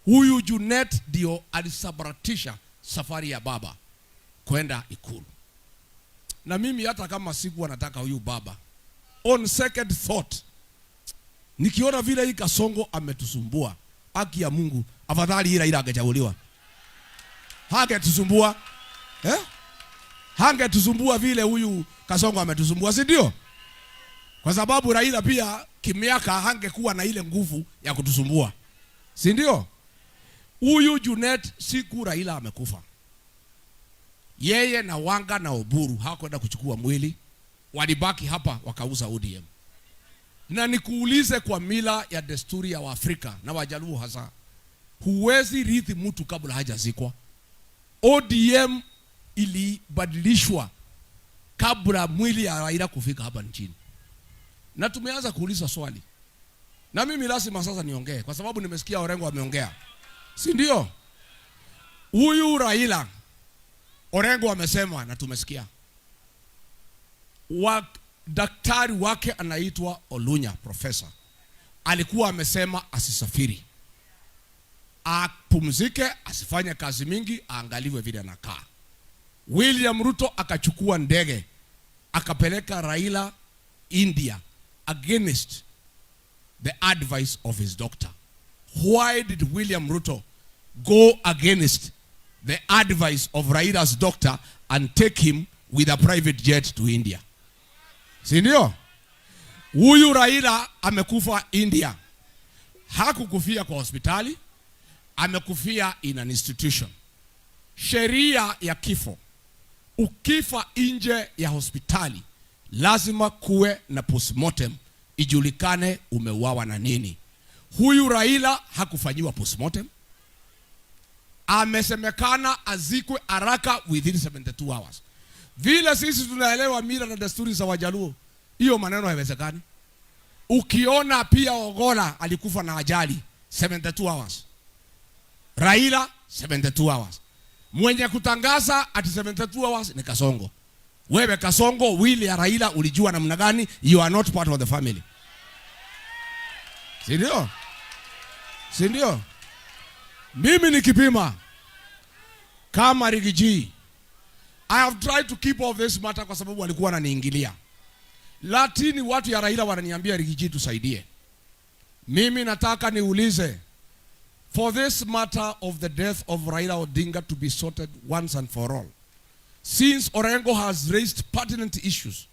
Huyu Junet ndio alisabaratisha safari ya baba kwenda Ikulu. Na mimi hata kama siku nataka huyu baba, on second thought, nikiona vile hii Kasongo ametusumbua, haki ya Mungu, afadhali Raila angechaguliwa. Hangetusumbua. Hangetusumbua vile huyu Kasongo ametusumbua, si ndio? Kwa sababu Raila pia kimiaka hangekuwa na ile nguvu ya kutusumbua, si ndio? Huyu Junet siku Raila amekufa, yeye na Wanga na Oburu hawakwenda kuchukua mwili, walibaki hapa wakauza ODM. Na nikuulize, kwa mila ya desturi ya Waafrika na Wajaluo hasa, huwezi rithi mtu kabla hajazikwa. ODM ilibadilishwa kabla mwili ya Raila kufika hapa nchini. Na tumeanza kuuliza swali, na mimi lazima sasa niongee kwa sababu nimesikia Orengo ameongea, si ndio? Huyu Raila, Orengo amesema na tumesikia, daktari wake anaitwa Olunya, profesa, alikuwa amesema asisafiri, apumzike, asifanye kazi mingi, aangaliwe vile anakaa. William Ruto akachukua ndege akapeleka Raila India against the advice of his doctor. Why did William Ruto go against the advice of Raila's doctor and take him with a private jet to India? Si ndio? Huyu Raila amekufa India. Hakukufia kwa hospitali, amekufia in an institution. Sheria ya kifo, ukifa nje ya hospitali lazima kuwe na postmortem, ijulikane umeuawa na nini. Huyu Raila hakufanyiwa postmortem. Amesemekana azikwe haraka within 72 hours. Vile sisi tunaelewa mila na desturi za Wajaluo, hiyo maneno haiwezekani. Ukiona pia Ogola alikufa na ajali 72 hours. Raila 72 hours. Mwenye kutangaza ati 72 hours ni Kasongo. Wewe Kasongo, wili ya Raila ulijua namna gani? You are not part of the family. Si ndio? Si ndio? Mimi nikipima kama Rigiji, I have tried to keep off this matter kwa sababu walikuwa wananiingilia. Lakini watu ya Raila wananiambia, Rigiji tusaidie. Mimi nataka niulize, for this matter of the death of Raila Odinga to be sorted once and for all, since Orengo has raised pertinent issues,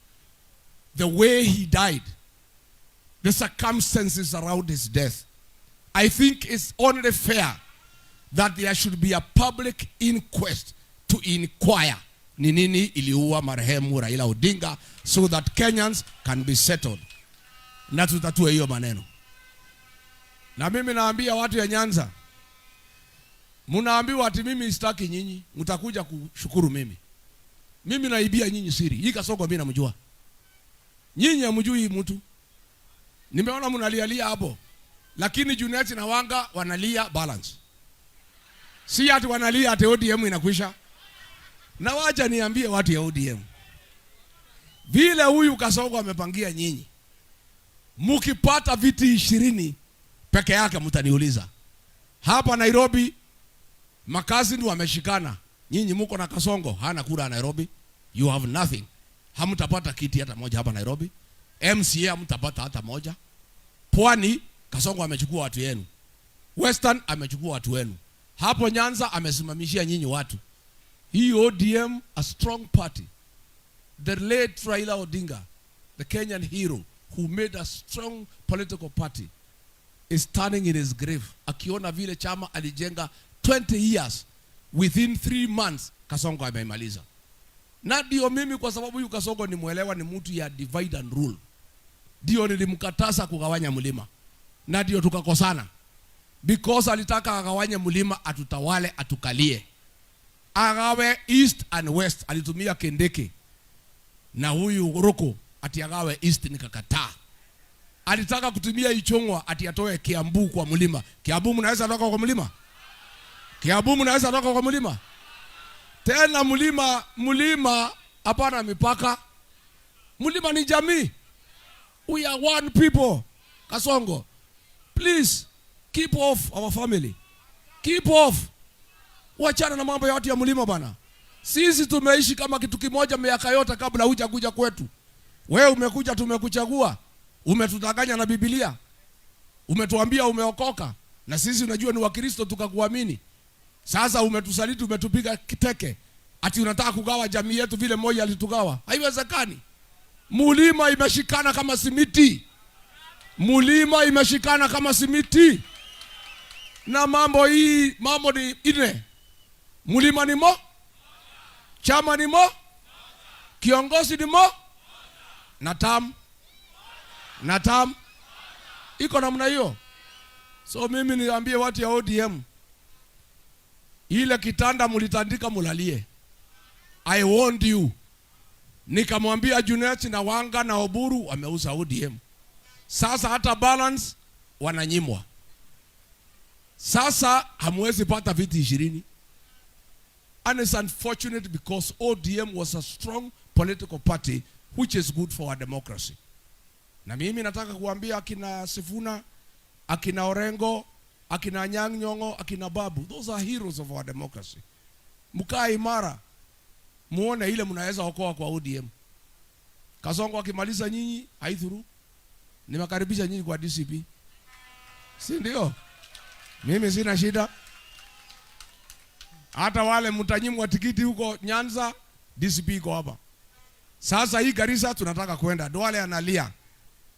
the way he died, the circumstances around his death, I think it's only fair that there should be a public inquest to inquire ni nini iliua marehemu Raila Odinga, so that Kenyans can be settled. Na tutatue hiyo maneno. Na mimi naambia watu ya Nyanza, mnaambiwa ati mimi sitaki nyinyi, mtakuja kushukuru mimi. Mimi naibia nyinyi siri. Hii Kasongo mimi namjua. Nyinyi hamjui mtu. Nimeona mnalialia hapo. Lakini Junet na Wanga wanalia balance. Si ati wanalia ati ODM inakwisha. Na wacha niambie watu ya ODM, vile huyu Kasongo amepangia nyinyi, mukipata viti 20 peke yake mtaniuliza. Hapa Nairobi makazi ndio wameshikana. Nyinyi mko na Kasongo, hana kura Nairobi. You have nothing. Hamtapata kiti hata moja hapa Nairobi. MCA hamtapata hata moja. Pwani Kasongo amechukua watu yenu. Western amechukua watu wenu. Hapo Nyanza amesimamishia nyinyi watu. Hii ODM, a strong party. The late Raila Odinga, the Kenyan hero who made a strong political party, is standing in his grave. Akiona vile chama alijenga 20 years, within 3 months Kasongo ameimaliza. Na ndio mimi, kwa sababu huyu Kasongo ni muelewa, ni mtu ya divide and rule, ndio nilimkataza kugawanya mlima. Na ndio tukakosana, because alitaka agawanye mlima atutawale, atukalie. Agawe east and west, alitumia Kendeke. Na huyu Ruko ati agawe east, nikakataa. Alitaka kutumia Ichongwa ati atoe Kiambu kwa mlima. Kiambu mnaweza toka kwa mlima? Kiambu mnaweza toka kwa mlima? Tena mlima hapana mipaka. Mlima ni jamii. We are one people. Kasongo, please keep off our family. Keep off. Wachana na mambo ya watu ya mlima bana. Sisi tumeishi kama kitu kimoja miaka yote kabla huja kuja kwetu. Wewe umekuja, tumekuchagua. Umetudanganya na Biblia. Umetuambia umeokoka. Na sisi unajua ni Wakristo tukakuamini. Sasa umetusaliti, umetupiga kiteke. Ati unataka kugawa jamii yetu vile moja alitugawa. Haiwezekani. Mulima imeshikana kama simiti. Mulima imeshikana kama simiti. Na mambo ni ine. Mulima ni mo. Chama ni mo. Kiongozi ni mo. Natam. Iko namna hiyo. So mimi niambie watu ya ODM, ile kitanda mulitandika mulalie. I warned you. Nikamwambia Junet na Wanga na Oburu wameuza ODM. Sasa hata balance wananyimwa. Sasa hamwezi pata viti 20. And it's unfortunate because ODM was a strong political party which is good for our democracy. Na mimi nataka kuambia akina Sifuna, akina Orengo, akina Anyang' Nyong'o, akina Babu, those are heroes of our democracy. Mkaa imara, muone ile mnaweza okoa kwa ODM. Kasongo akimaliza nyinyi, haidhuru. Nimekaribisha nyinyi kwa DCP. Si ndio? Mimi sina shida. Hata wale mtanyimwa tikiti huko Nyanza, DCP iko hapa. Sasa hii Garissa tunataka kwenda. Duale analia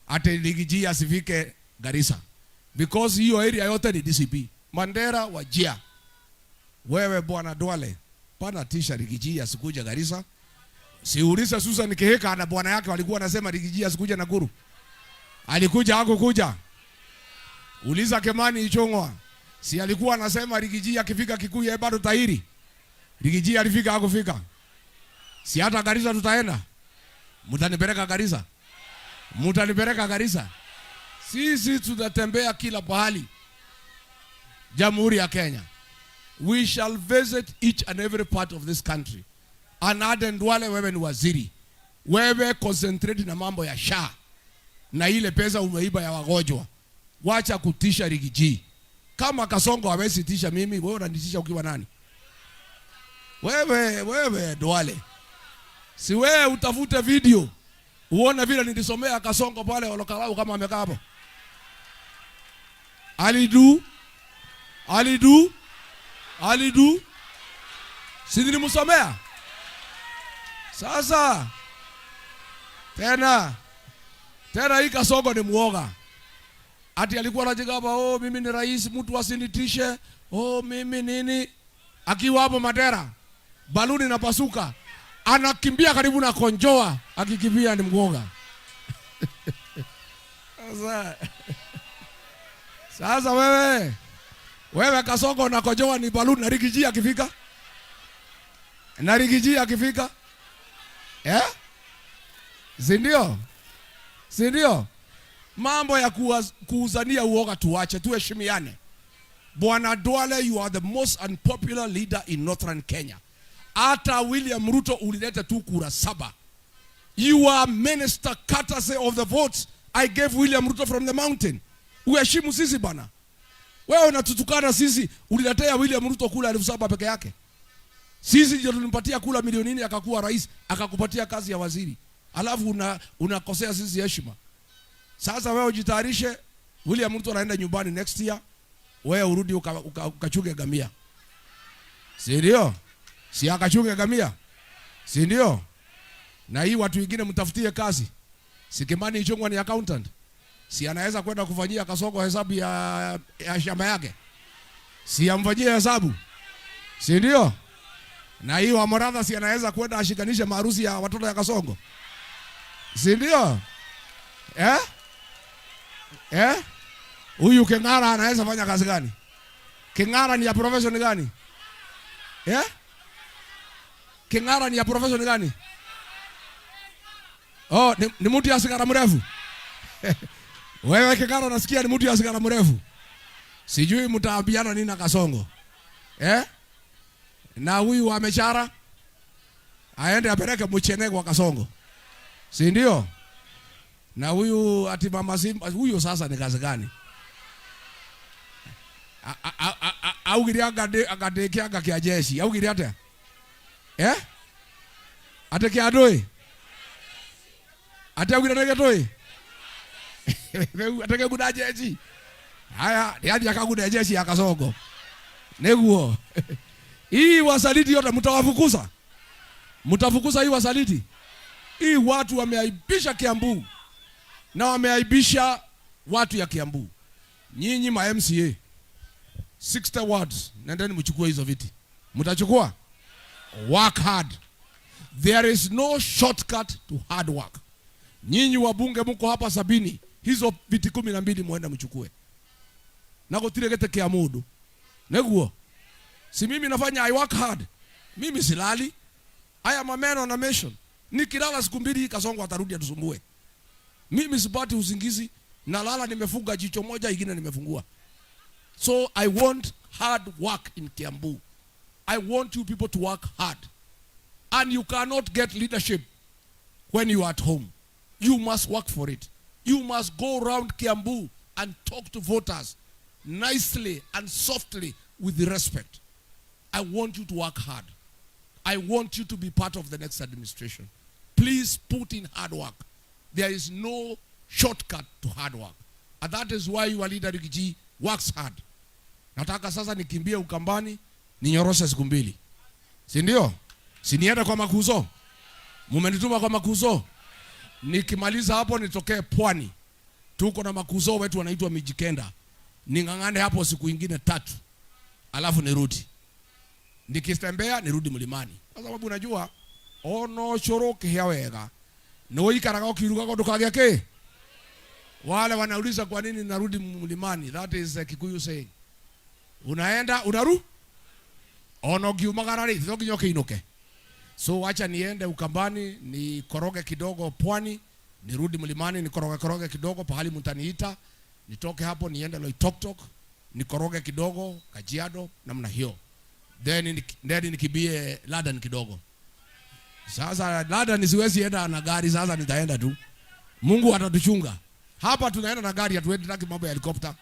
ate Rigiji asifike Garissa. Because hiyo area yote ni DCP. Mandera, Wajia. Wewe bwana Duale, pana tisha Rigiji asikuja Garissa. Siuliza Susan Kihika na bwana yake walikuwa wanasema Rigiji asikuja Nakuru. Alikuja hakukuja. Uliza Kemani Ichong'wa. Si alikuwa anasema Rigiji akifika Kikuyu bado tahiri. Rigiji alifika hakufika. Si hata Garissa tutaenda. Mtanipeleka Garissa. Mtanipeleka Garissa. Sisi tutatembea kila pahali. Jamhuri ya Kenya. We shall visit each and every part of this country. Anade Ndwale wewe ni waziri. Wewe concentrate na mambo ya SHA. Na ile pesa umeiba ya wagonjwa. Wacha kutisha Rigiji. Kama Kasongo hawezi tisha mimi, wewe unanitisha ukiwa nani? Wewe Duale. Si wewe utafute video. Uone vile nilisomea Kasongo pale Olokalau kama amekaa hapo. Alidu. Si nilimsomea? Sasa tena hii Kasongo ni muoga. Ati alikuwa anajigamba, oh mimi ni rais, mtu asinitishe, oh mimi nini. Akiwa hapo Madera, baluni inapasuka, anakimbia karibu na konjoa, akikimbia ni mwoga. Sasa wewe Kasongo na konjoa ni baluni na Rigiji akifika? Na Rigiji akifika? Sindio? Mambo ya kuuzania uoga tuache, tuheshimiane. Bwana Duale, you are the most unpopular leader in Northern Kenya. Hata William Ruto ulileta tu kura 7. You are minister courtesy of the votes I gave William Ruto from the mountain. Uheshimu sisi bana. Wewe unatutukana sisi, uliletea William Ruto kula 7,000 peke yake. Sisi ndio tulimpatia kula milioni 4 akakuwa rais, akakupatia kazi ya waziri. Alafu unakosea sisi heshima. Sasa wewe ujitayarishe, William Ruto anaenda nyumbani next year. Wewe urudi ukachunge gamia. Si ndio? Si akachunge gamia. Si ndio? Na hii watu wengine mtafutie kazi. Si Kimani Ichung'wa ni accountant. Si anaweza kwenda kufanyia Kasongo hesabu ya shamba yake. Si amfanyie hesabu. Si ndio? Na hii wa Moratha si anaweza kwenda ashikanishe maharusi ya watoto ya Kasongo. Si ndio? Huyu King'ara anaweza fanya kazi gani? King'ara ni ya profession gani? King'ara ni ya profession gani? Oh, ni mtu ya sigara mrefu. Wewe King'ara nasikia ni mtu ya sigara mrefu. Sijui mtaambiana nini na Kasongo. Na huyu amechara aende apeleke mchene kwa Kasongo. Si ndio? Na huyu ati Mama Simba, huyu sasa ni kazi gani? augire agade kianga kia jeshi augire atia ate kia ndoi ate augire nege ndoi ate kuguda jeshi haya ndiathi akaguda jeshi akasogo neguo hii wasaliti yote mtawafukuza hii wasaliti. Hii watu wameaibisha Kiambu na wameaibisha watu ya Kiambu. Nyinyi ma MCA 60 wards, nendeni mchukue hizo viti. Mtachukua? Work hard. There is no shortcut to hard work. Nyinyi wabunge mko hapa 70, hizo viti 12 muende mchukue. Nako tiregete Kiamudu. Neguo. Si mimi nafanya I work hard. Mimi silali. I am a man on a mission. Nikilala siku 2 Kasongo atarudi atusumbue. Mimi sipati usingizi, nalala nimefunga jicho moja ingine nimefungua. So I want hard work in Kiambu. I want you people to work hard. And you cannot get leadership when you are at home. You must work for it. You must go around Kiambu and talk to voters nicely and softly with respect. I want you to work hard. I want you to be part of the next administration. Please put in hard work. There is no shortcut to hard work. And that is why your leader Rigiji works hard. Nataka sasa nikimbie Ukambani, ninyoroshe siku 2. Si ndio? Si nienda kwa makuzo. Mumenituma kwa makuzo. Nikimaliza hapo nitokee Pwani. Tuko na makuzo wetu wanaitwa Mijikenda. Ningangane hapo siku ingine 3. Alafu nirudi. Nikitembea nirudi mlimani. Kwa sababu unajua ono choroke hia wega. No ikaraga ukiruka kwa dukagia ke. Wale wanauliza kwa nini narudi mlimani. That is Kikuyu saying. Unaenda unaru? Ono giumagara ri thogi nyoke inoke. So acha niende Ukambani ni koroge kidogo Pwani, nirudi mlimani ni koroge kidogo pahali mtaniita, nitoke hapo niende Loitoktok, ni koroge kidogo Kajiado namna hiyo. Then nikibie Ladan kidogo. Sasa Ladan siwezi enda na gari, sasa nitaenda tu. Mungu atatuchunga. Hapa tunaenda na gari, hatuendi na mambo ya helikopta.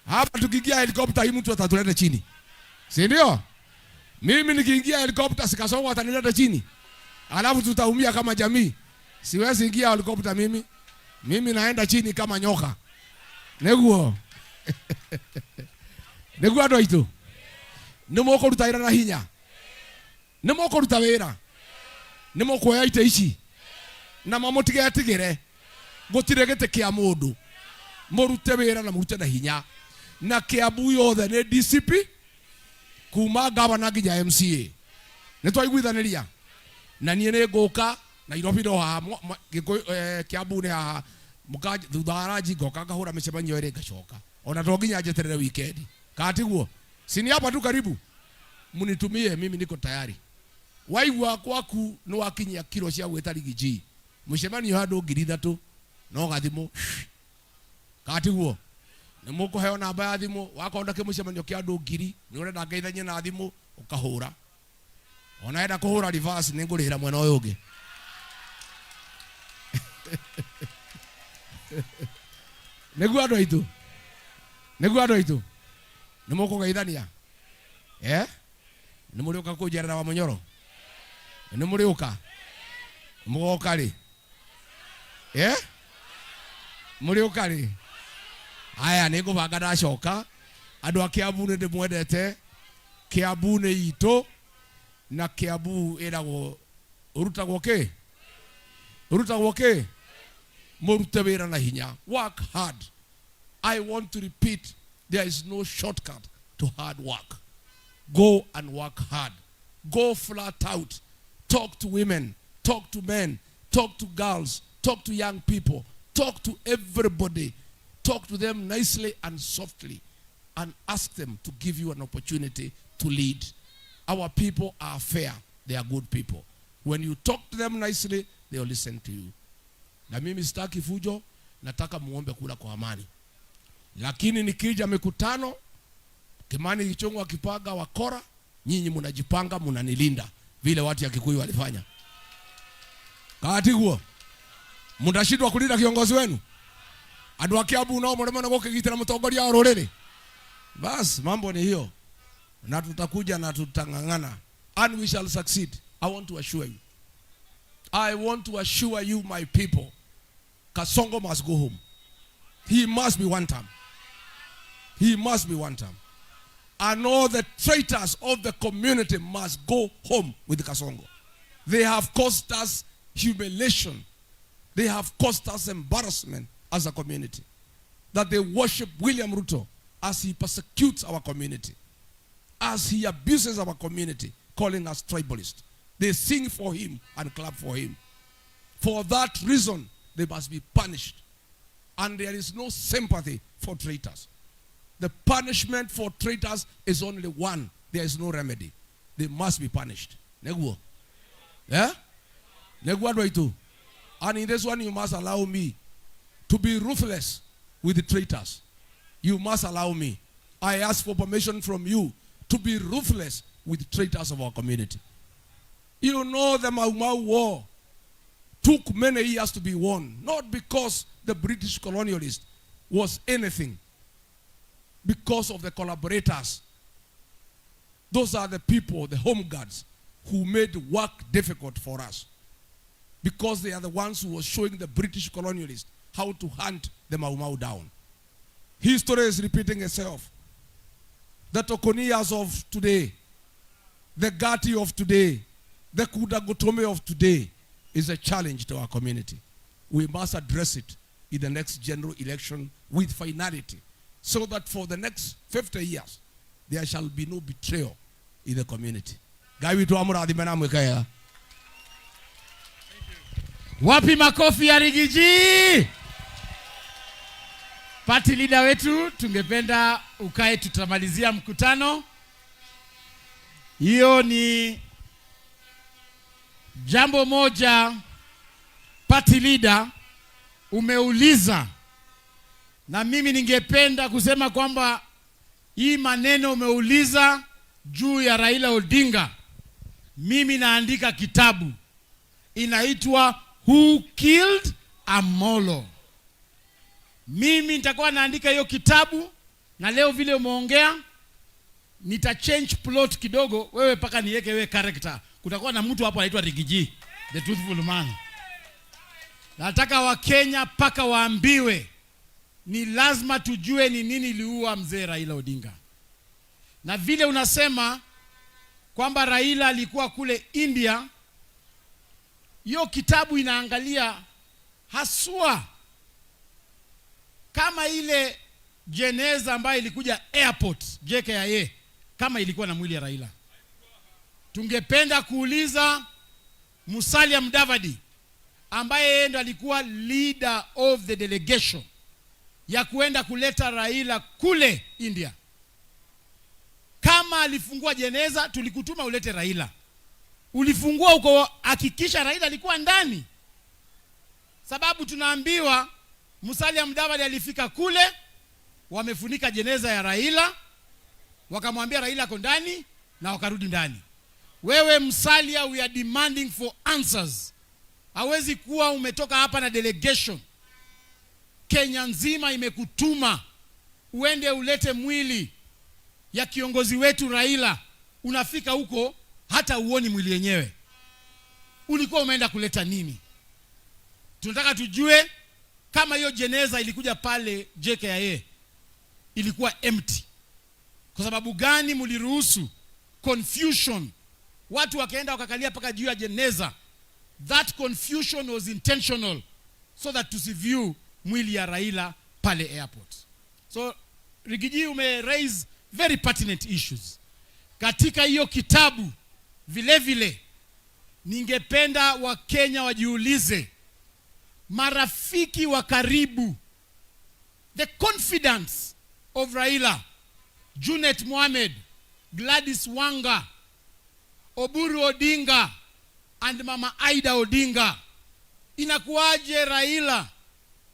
Hapa tukiingia helikopta hii mtu atatuleta chini. Si ndio? Mimi nikiingia helikopta sikasongo atanileta chini. Alafu tutaumia kama jamii. Siwezi ingia helikopta mimi. Mimi naenda chini kama nyoka. Neguo. Neguo ndo itu. Nimoko rutaira na hinya. Nimoko rutawera. Nimoko ya ite ici. Na mamotige atigere. Gotiregete kia mundu. Morute wera na murute na hinya. Na Kiambu yothe ne DCP kuma gavana nginya MCA. Nitwaiguithaniria. Na nie ne ngoka Nairobi ndo ha Kiambu ne ha mukaji thutaraji ngoka ngahura micemanio ire ngacoka. Ona to nginya njeterere weekend. Katiguo. Sini hapa tu karibu. Munitumie mimi niko tayari. Waigwa kwaku no wakinyia kilo cia gweta Rigiji. Mucemanio handu 3,000 no gathimo. Katiguo. Nimuko heo namba ya thimu wakonda kimucemanio kia andu 2,000 ni urenda ngeithanye na thimu ukahura. Ona enda kuhura reverse ningurihira mwena uyu ungi. Neguo andu aitu. Neguo andu aitu. Nimuko geithania. Nimuriuka kujerera wa Munyoro. Nimuriuka. Mugoka ri. Muriuka ri. Aya nego bagada shoka andu a Kiambu ne ndimwendete. Kiambu ne ito na Kiambu erago urutagwo ke murute wera na hinya. Work hard. I want to repeat, there is no shortcut to hard work. Go and work hard. Go flat out. Talk to women, talk to men, talk to girls, talk to young people, talk to everybody. Talk to them nicely and softly and ask them to give you an opportunity to lead. Our people are fair. They are good people. When you talk to them nicely, they will listen to you. Na mimi sitaki fujo, nataka muombe kula kwa amani. Lakini nikija mikutano, Kimani Ichung'wa akipaga wakora, nyinyi mnajipanga mnanilinda vile watu ya Kikuyu walifanya. Katiguo. Mndashindwa kulinda kiongozi wenu. Andu a Kiambu nao murema na gukigitira mutongoria wa ruriri. Bas mambo ni hiyo. na tutakuja na tutangangana, and we shall succeed. I want to assure you. I want to assure you, my people, Kasongo must go home. He must be one term. He must be one term. And all the traitors of the community must go home with Kasongo. They have caused us humiliation. They have caused us embarrassment as a community. That they worship William Ruto as he persecutes our community, as he abuses our community, calling us tribalists. They sing for him and clap for him. For that reason, they must be punished. And there is no sympathy for traitors. The punishment for traitors is only one. There is no remedy. They must be punished. Negwo. Yeah? Negwo do itu. And in this one, you must allow me to be ruthless with the traitors. You must allow me. I ask for permission from you to be ruthless with the traitors of our community. You know the Mau Mau War took many years to be won. Not because the British colonialist was anything. Because of the collaborators. Those are the people, the home guards, who made work difficult for us. Because they are the ones who were showing the British colonialists how to hunt the Mau Mau down. History is repeating itself. The Tokonias of today, the Gati of today, the Kudagotome of today is a challenge to our community. We must address it in the next general election with finality, so that for the next 50 years, there shall be no betrayal in the community. Wapi makofi ya Rigiji? Party leader wetu, tungependa ukae, tutamalizia mkutano. Hiyo ni jambo moja. Party leader umeuliza, na mimi ningependa kusema kwamba hii maneno umeuliza juu ya Raila Odinga, mimi naandika kitabu inaitwa Who Killed Amolo. Mimi nitakuwa naandika hiyo kitabu, na leo vile umeongea nita change plot kidogo, wewe paka niweke wewe character. Kutakuwa na mtu hapo anaitwa Rigiji, the truthful man. Nataka Wakenya paka waambiwe ni lazima tujue ni nini iliua mzee Raila Odinga. Na vile unasema kwamba Raila alikuwa kule India, hiyo kitabu inaangalia haswa kama ile jeneza ambayo ilikuja airport JKIA, kama ilikuwa na mwili ya Raila. Tungependa kuuliza Musalia Mudavadi, ambaye yeye ndo alikuwa leader of the delegation ya kuenda kuleta Raila kule India, kama alifungua jeneza, tulikutuma ulete Raila. Ulifungua uko hakikisha Raila alikuwa ndani? Sababu tunaambiwa Musalia Mudavadi alifika kule, wamefunika jeneza ya Raila, wakamwambia Raila ako ndani, na wakarudi ndani. Wewe Musalia, we are demanding for answers. Hawezi kuwa umetoka hapa na delegation, Kenya nzima imekutuma uende ulete mwili ya kiongozi wetu Raila, unafika huko hata uoni mwili yenyewe. Ulikuwa umeenda kuleta nini? Tunataka tujue kama hiyo jeneza ilikuja pale JKIA ilikuwa empty. Kwa sababu gani mliruhusu confusion? Watu wakaenda wakakalia paka juu ya jeneza. That confusion was intentional, so that tusiview mwili ya Raila pale airport. So Rigiji, ume raise very pertinent issues. Katika hiyo kitabu vile vile ningependa Wakenya wajiulize, marafiki wa karibu, the confidence of Raila, Junet Mohamed, Gladys Wanga, Oburu Odinga and Mama Aida Odinga. Inakuaje Raila,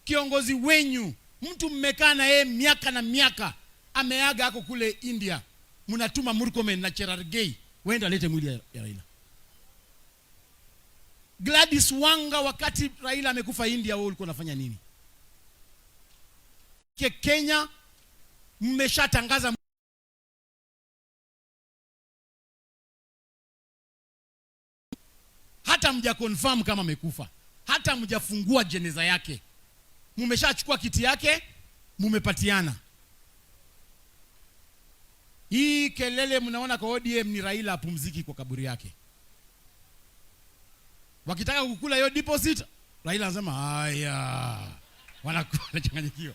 kiongozi wenyu, mtu mmekaa na yeye miaka na miaka, ameaga ako kule India, mnatuma Murkomen na Cherargei wenda lete mwili ya Raila? Gladys Wanga, wakati Raila amekufa India, wewe ulikuwa unafanya nini? Kenya mmeshatangaza hata mja confirm kama amekufa, hata mjafungua jeneza yake, mumeshachukua kiti yake, mumepatiana. Hii kelele mnaona kwa ODM ni Raila apumziki kwa kaburi yake. Wakitaka kukula hiyo deposit, Raila anasema haya, wanachanganyikiwa.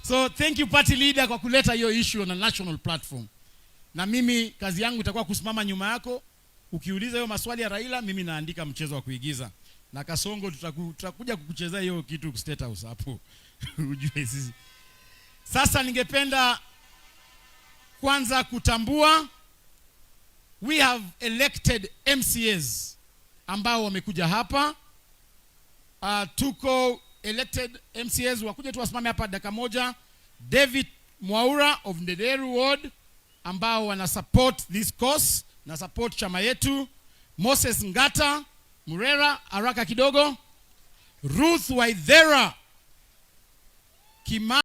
So thank you party leader kwa kuleta hiyo issue on a national platform. Na mimi kazi yangu itakuwa kusimama nyuma yako. Ukiuliza hiyo maswali ya Raila, mimi naandika mchezo wa kuigiza. Na Kasongo tutakuja kukuchezea hiyo kitu State House hapo. Ujue sisi. Sasa ningependa kwanza kutambua we have elected MCAs ambao wamekuja hapa. Tuko elected MCAs wakuja tu wasimame hapa dakika moja. David Mwaura of Ndederu Ward ambao wana support this cause na support chama yetu. Moses Ngata Murera, haraka kidogo. Ruth Waithera Kima